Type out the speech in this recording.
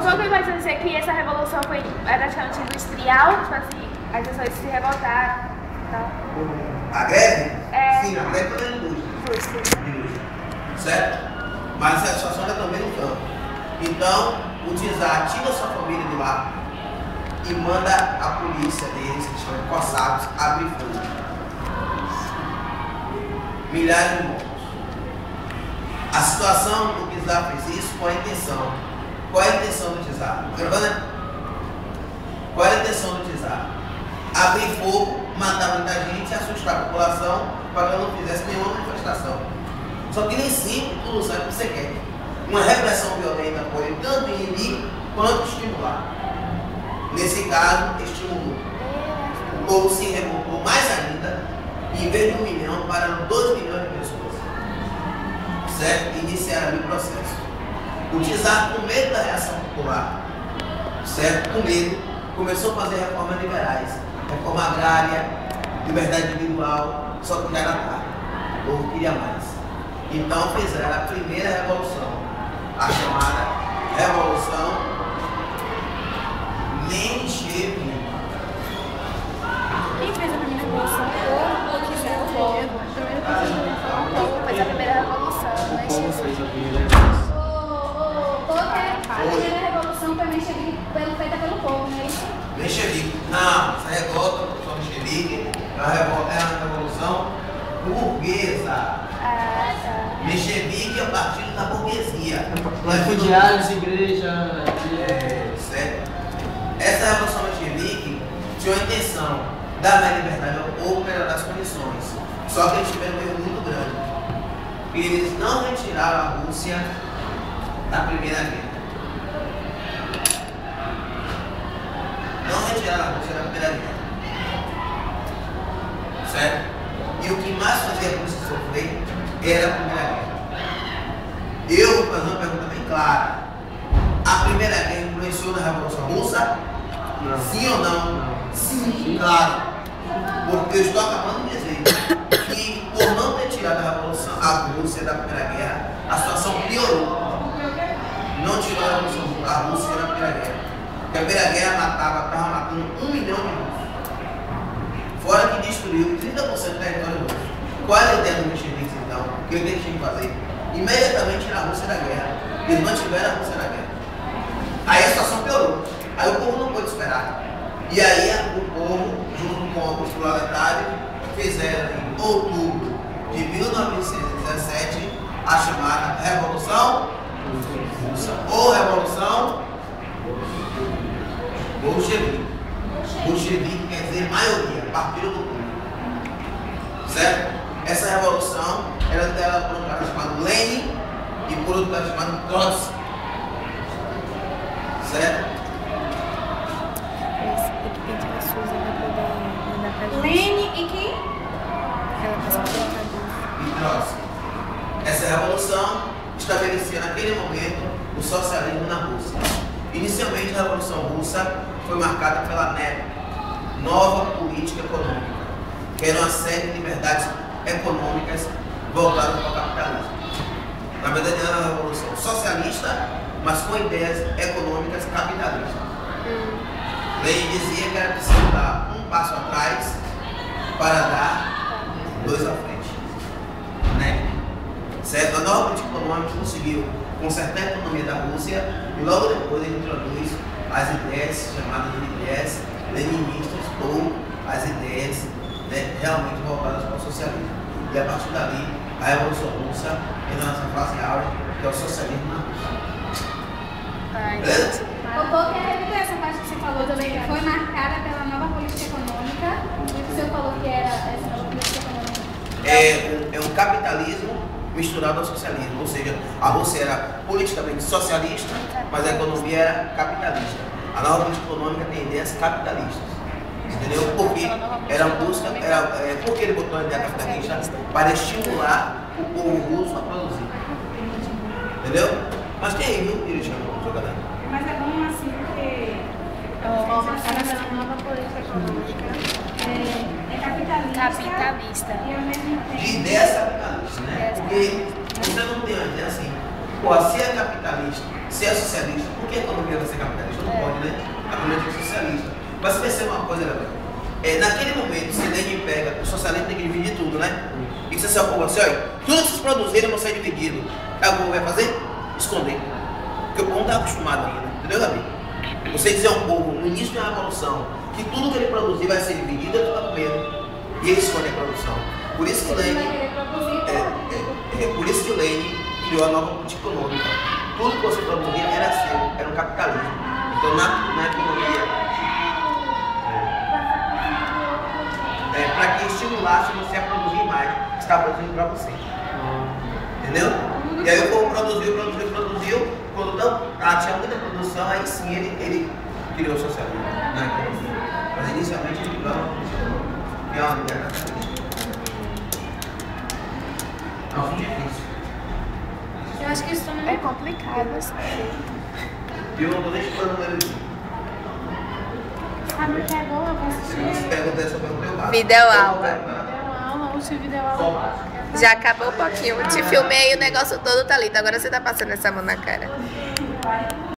Então, o que vai dizer que essa revolução foi praticamente industrial, tipo assim, as pessoas se revoltaram e tal. A greve? É. Sim, a greve foi na indústria. Certo? Mas a situação é também no campo. Então, o Tsar tira sua família de lá e manda a polícia deles, que chama de cossacos, abrir fogo. Milhares de mortos. A situação do Tsar fez isso com a intenção. Qual é a intenção do Tsar? Qual é a intenção do Tsar? Abrir fogo, matar muita gente, assustar a população para que ela não fizesse nenhuma manifestação. Só que nem sempre tudo sabe o que você quer. Uma repressão violenta pode tanto inibir quanto estimular. Nesse caso, estimulou. O povo se revoltou mais ainda, e em vez de 1 milhão, pararam 2 milhões de pessoas. Certo? Iniciaram ali o processo. O Tsar, com medo da reação popular, certo? Com medo, começou a fazer reformas liberais, reforma agrária, liberdade individual, só que já era tarde. O povo queria mais. Então fizeram a primeira revolução, a chamada Revolução Menchevique. Quem fez a primeira revolução? O povo. Fez a primeira revolução, né? O povo fez a primeira revolução. A primeira revolução foi feita pelo povo, não é isso? Menchevique. Não, essa revolta foi Menchevique, é uma revolução burguesa. Menchevique é o partido da burguesia. Refugiados, igreja. Certo? Essa revolução menchevique tinha a intenção de dar mais liberdade ao povo, melhorar as condições. Só que eles tiveram um erro muito grande. Eles não retiraram a Rússia da Primeira Guerra. Não retiraram a Rússia da Primeira Guerra. Certo? E o que mais fazia a Rússia sofrer era a Primeira Guerra. Eu vou fazer uma pergunta bem clara. A Primeira Guerra influenciou na Revolução Russa? Não. Sim ou não? Sim, claro. Porque eu estou acabando de dizer que por não ter tirado a Rússia da Primeira Guerra, a situação piorou. Não tirou a Rússia da Primeira Guerra. Porque a Primeira Guerra estava matando 1 milhão de russos. Fora que destruiu 30% do território russo. Qual é a ideia do Menchevique, então? O que eles tinham que fazer? Imediatamente tirar a Rússia da guerra. Eles mantiveram a Rússia da guerra. Aí a situação piorou. Aí o povo não pôde esperar. E aí o povo, junto com os proletários, fizeram em outubro de 1917 a chamada Revolução Russa. Ou Revolução Bolchevique. Bolchevique quer dizer maioria, partido do povo. Certo? Essa revolução era dela por um cara chamado Lenin e por outro cara chamado Trotsky. Certo? Lene e quem? E Trotsky. Essa revolução estabelecia naquele momento o socialismo na Rússia. Inicialmente a Revolução Russa foi marcada pela NEP, Nova Política Econômica, que era uma série de liberdades econômicas voltadas para o capitalismo. Na verdade era uma revolução socialista, mas com ideias econômicas capitalistas. Lenin dizia que era preciso dar um passo atrás para dar 2 à frente. Né? Certo? A nova política econômica conseguiu consertar a economia da Rússia e logo depois ele introduz as ideias chamadas de ideias leninistas ou as ideias, né, realmente voltadas para o socialismo. E a partir dali, a Revolução Russa entra nessa fase áurea, que é o socialismo na Rússia. Beleza? Eu quero repetir essa parte que você falou também, que foi marcada pela nova política econômica. E o senhor falou que era essa nova política econômica? É um capitalismo misturado ao socialismo, ou seja, a Rússia era politicamente socialista, mas a economia era capitalista. A nova política econômica tem ideias capitalistas, entendeu? Porque era busca, por que ele botou a ideia capitalista? Para estimular o povo russo a produzir, entendeu? Mas tem aí, viu, ele chama o jogador. Mas é bom assim, porque A nova política econômica é capitalista. E ao mesmo tempo. De ideias capitalistas, né? Porque você não tem uma ideia assim, pô, se é capitalista, se é socialista, por que a economia vai ser capitalista? Não pode, né? A economia é socialista. Mas você percebe uma coisa, Gabriel? Naquele momento, se Lenin pega, o socialismo tem que dividir tudo, né? E se você povo assim, olha, tudo que vocês produzirem vão ser dividido. Aí o povo vai fazer? Esconder. Porque o povo não está acostumado ainda, entendeu, Gabi? Você dizer ao povo, no início de uma revolução, que tudo que ele produzir vai ser dividido, ele está com medo. E ele esconde a produção. Por isso que Lenin, por isso que Lenin criou a nova política econômica. Tudo que você produzia era seu, era um capitalismo. Então na economia, para que estimulasse você a produzir mais, você está produzindo para você. Entendeu? E aí o povo produziu. Quando tinha muita produção, aí sim ele criou o socialismo na economia. Mas inicialmente ele criou uma política econômica. E é uma liberdade capitalista. É um assunto difícil. Eu acho que isso também É complicado, assim. E eu não estou nem esperando ele. sabe o que é bom, eu vou assistir. Pergunta essa pergunta eu bato. Videoaula. Videoaula, o videoaula. Já acabou um pouquinho. Te filmei e o negócio todo tá lindo. Agora você tá passando essa mão na cara.